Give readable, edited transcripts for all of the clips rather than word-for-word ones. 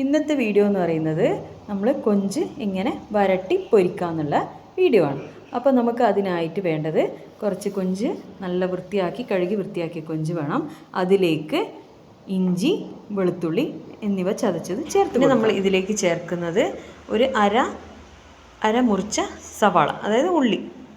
ഇന്നത്തെ വീഡിയോ എന്ന് പറയുന്നത് നമ്മൾ കൊഞ്ച് എങ്ങനെ വരട്ടി പൊരിക്കാമെന്നുള്ള വീഡിയോ ആണ്. അപ്പോൾ നമുക്ക് അതിനായിട്ട് വേണ്ടത് കുറച്ച് കൊഞ്ച് നല്ല കഴുകി വൃത്തിയാക്കിയ കൊഞ്ച് വേണം. അതിലേക്ക് ഇഞ്ചി, വെളുത്തുള്ളി എന്നിവ ചതച്ചത് ചേർത്ത് നമ്മൾ ഇതിലേക്ക് ചേർക്കുന്നത് ഒരു അര മുറിച്ച സവാള, അതായത്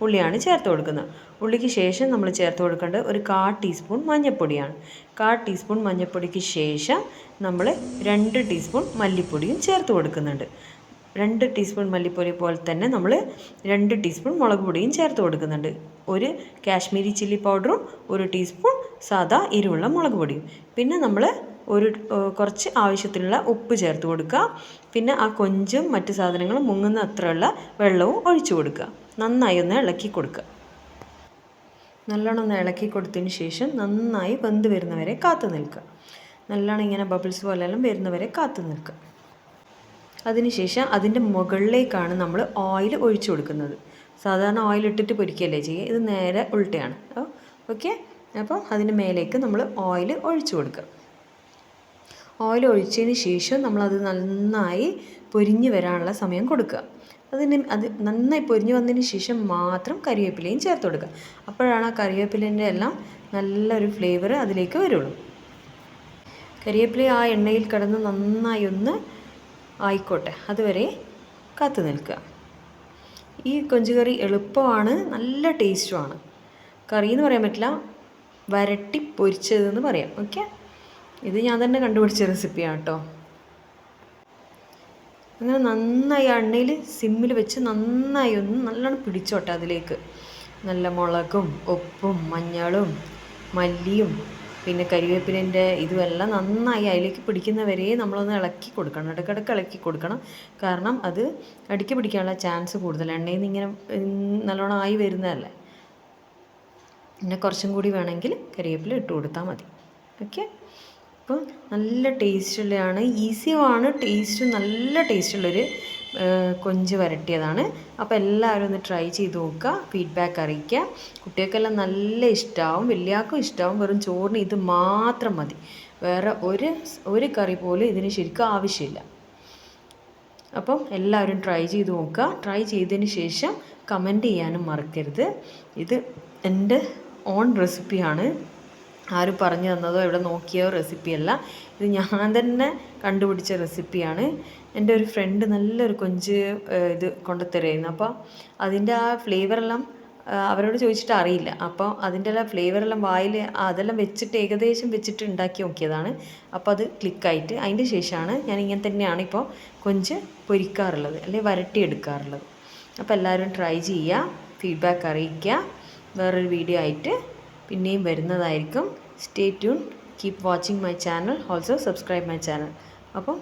ഉള്ളിയാണ് ചേർത്ത് കൊടുക്കുന്നത്. ഉള്ളിക്ക് ശേഷം നമ്മൾ ചേർത്ത് കൊടുക്കേണ്ടത് ഒരു 1/4 ടീസ്പൂൺ മഞ്ഞൾപ്പൊടിയാണ്. 1/4 ടീസ്പൂൺ മഞ്ഞൾപ്പൊടിക്ക് ശേഷം നമ്മൾ 2 ടീസ്പൂൺ മല്ലിപ്പൊടിയും ചേർത്ത് കൊടുക്കുന്നുണ്ട്. 2 ടീസ്പൂൺ മല്ലിപ്പൊടി പോലെ തന്നെ നമ്മൾ 2 ടീസ്പൂൺ മുളക് പൊടിയും ചേർത്ത് കൊടുക്കുന്നുണ്ട്. ഒരു കാശ്മീരി ചില്ലി പൗഡറും 1 ടീസ്പൂൺ സാദാ എരിവുള്ള മുളക് പൊടിയും. പിന്നെ നമ്മൾ കുറച്ച് ആവശ്യത്തിനുള്ള ഉപ്പ് ചേർത്ത് കൊടുക്കുക. പിന്നെ ആ കൊഞ്ചും മറ്റ് സാധനങ്ങളും മുങ്ങുന്ന അത്രയുള്ള വെള്ളവും ഒഴിച്ചു കൊടുക്കുക. നന്നായി ഒന്ന് ഇളക്കി കൊടുക്കുക. നല്ലോണം ഒന്ന് ഇളക്കി കൊടുത്തതിന് ശേഷം നന്നായി വെന്ത് വരുന്നവരെ കാത്തു നിൽക്കുക. നല്ലോണം ഇങ്ങനെ ബബിൾസ് പോലെല്ലാം വരുന്നവരെ കാത്തു നിൽക്കുക. അതിനുശേഷം അതിൻ്റെ മുകളിലേക്കാണ് നമ്മൾ ഓയിൽ ഒഴിച്ചു കൊടുക്കുന്നത്. സാധാരണ ഓയിൽ ഇട്ടിട്ട് പൊരിക്കുകയല്ലേ ചെയ്യുക, ഇത് നേരെ ഉൾട്ടയാണ്. ഓക്കെ, അപ്പോൾ അതിൻ്റെ മേലേക്ക് നമ്മൾ ഓയിൽ ഒഴിച്ചു കൊടുക്കുക. ഓയിൽ ഒഴിച്ചതിന് ശേഷം നമ്മളത് നന്നായി പൊരിഞ്ഞ് വരാനുള്ള സമയം കൊടുക്കുക. അത് നന്നായി പൊരിഞ്ഞ് വന്നതിന് ശേഷം മാത്രം കറിവേപ്പിലയും ചേർത്ത് കൊടുക്കുക. അപ്പോഴാണ് ആ കറിവേപ്പിലേൻ്റെ എല്ലാം നല്ലൊരു ഫ്ലേവർ അതിലേക്ക് വരുള്ളൂ. കറിവേപ്പില ആ എണ്ണയിൽ കിടന്ന് നന്നായി ഒന്ന് ആയിക്കോട്ടെ, അതുവരെ കാത്തു നിൽക്കുക. ഈ കൊഞ്ച് കറി എളുപ്പമാണ്, നല്ല ടേസ്റ്റുമാണ്. കറി എന്ന് പറയാൻ പറ്റില്ല, വരട്ടി പൊരിച്ചതെന്ന് പറയാം. ഓക്കെ, ഇത് ഞാൻ തന്നെ കണ്ടുപിടിച്ച റെസിപ്പിയാണ് കേട്ടോ. അങ്ങനെ നന്നായി എണ്ണയിൽ സിമ്മിൽ വെച്ച് നന്നായി ഒന്ന് നല്ലോണം പിടിച്ചോട്ടെ. അതിലേക്ക് നല്ല മുളകും ഉപ്പും മഞ്ഞളും മല്ലിയും പിന്നെ കരിവേപ്പിലിൻ്റെ ഇതുമെല്ലാം നന്നായി അതിലേക്ക് പിടിക്കുന്നവരെ നമ്മളൊന്ന് ഇളക്കി കൊടുക്കണം. ഇടയ്ക്കിടയ്ക്ക് ഇളക്കി കൊടുക്കണം. കാരണം അത് അടിക്ക് പിടിക്കാനുള്ള ചാൻസ് കൂടുതൽ. എണ്ണയിൽ നിന്ന് ഇങ്ങനെ നല്ലോണം ആയി വരുന്നതല്ലേ. പിന്നെ കുറച്ചും കൂടി വേണമെങ്കിൽ കരിവേപ്പില ഇട്ട് കൊടുത്താൽ മതി. ഓക്കെ, അപ്പോൾ നല്ല ടേസ്റ്റുള്ളതാണ്, ഈസിയുമാണ്, നല്ല ടേസ്റ്റുള്ളൊരു കൊഞ്ച് വരട്ടിയതാണ്. അപ്പോൾ എല്ലാവരും ഒന്ന് ട്രൈ ചെയ്ത് നോക്കുക, ഫീഡ്ബാക്ക് അറിയിക്കുക. കുട്ടികൾക്കെല്ലാം നല്ല ഇഷ്ടമാവും, വലിയാൾക്കും ഇഷ്ടമാവും. വെറും ചോറിന് ഇത് മാത്രം മതി, വേറെ ഒരു കറി പോലും ഇതിന് ശരിക്കും ആവശ്യമില്ല. അപ്പം എല്ലാവരും ട്രൈ ചെയ്ത് നോക്കുക. ട്രൈ ചെയ്തതിന് ശേഷം കമൻറ്റ് ചെയ്യാനും മറക്കരുത്. ഇത് എൻ്റെ ഓൺ റെസിപ്പിയാണ്, ആരും പറഞ്ഞു തന്നതോ ഇവിടെ നോക്കിയോ റെസിപ്പിയല്ല. ഇത് ഞാൻ തന്നെ കണ്ടുപിടിച്ച റെസിപ്പിയാണ്. എൻ്റെ ഒരു ഫ്രണ്ട് നല്ലൊരു കൊഞ്ച് ഇത് കൊണ്ടുത്തരുമായിരുന്നു. അപ്പോൾ അതിൻ്റെ ആ ഫ്ലേവറെല്ലാം അവരോട് ചോദിച്ചിട്ട് അറിയില്ല. അപ്പോൾ അതിൻ്റെ എല്ലാം ഫ്ലേവറെല്ലാം വായിൽ അതെല്ലാം വെച്ചിട്ട് ഏകദേശം വെച്ചിട്ട് ഉണ്ടാക്കി നോക്കിയതാണ്. അപ്പോൾ അത് ക്ലിക്കായിട്ട് അതിൻ്റെ ശേഷമാണ് ഞാൻ ഇങ്ങനെ തന്നെയാണ് ഇപ്പോൾ കൊഞ്ച് പൊരിക്കാറുള്ളത്, അല്ലെങ്കിൽ വരട്ടിയെടുക്കാറുള്ളത്. അപ്പോൾ എല്ലാവരും ട്രൈ ചെയ്യുക, ഫീഡ്ബാക്ക് അറിയിക്കുക. വേറൊരു വീഡിയോ ആയിട്ട് പിന്നെയും വരുന്നതായിരിക്കും. Stay tune, keep watching my channel, also subscribe my channel. അപ്പം